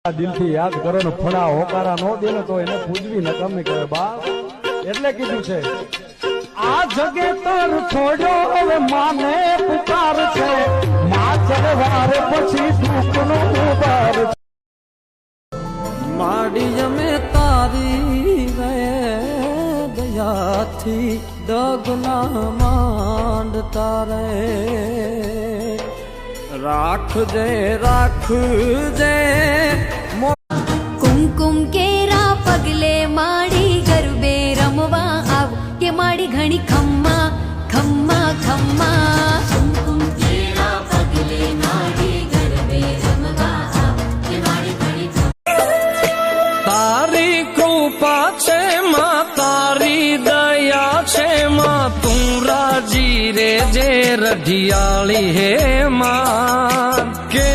દિલથી યાદ કરો ને ફણા હોકારા નો દે ને તો એને પૂજવી નકામી કરે બાપ એટલે કીધું છે આ જગે તર છોડ્યો હવે માને પુકાર છે માં ચરવાર પછી દુઃખ નો ઉબાર માડી અમે તારી રે દયાથી દગના માંડતા રે રાખજે કુમકુમ કેરા પગલે માડી ગરબે રમવા આવ કે માડી ઘણી ખમ્મા ખમ્મા ખમ્મા કુમકુમ કેરા પગલે માડી ગરબે રમવા આવ કે માડી ઘણી તારી કૃપા છે માં તારી દયા છે માં તું રાજી રે જે રઢિયાળી હે માં કે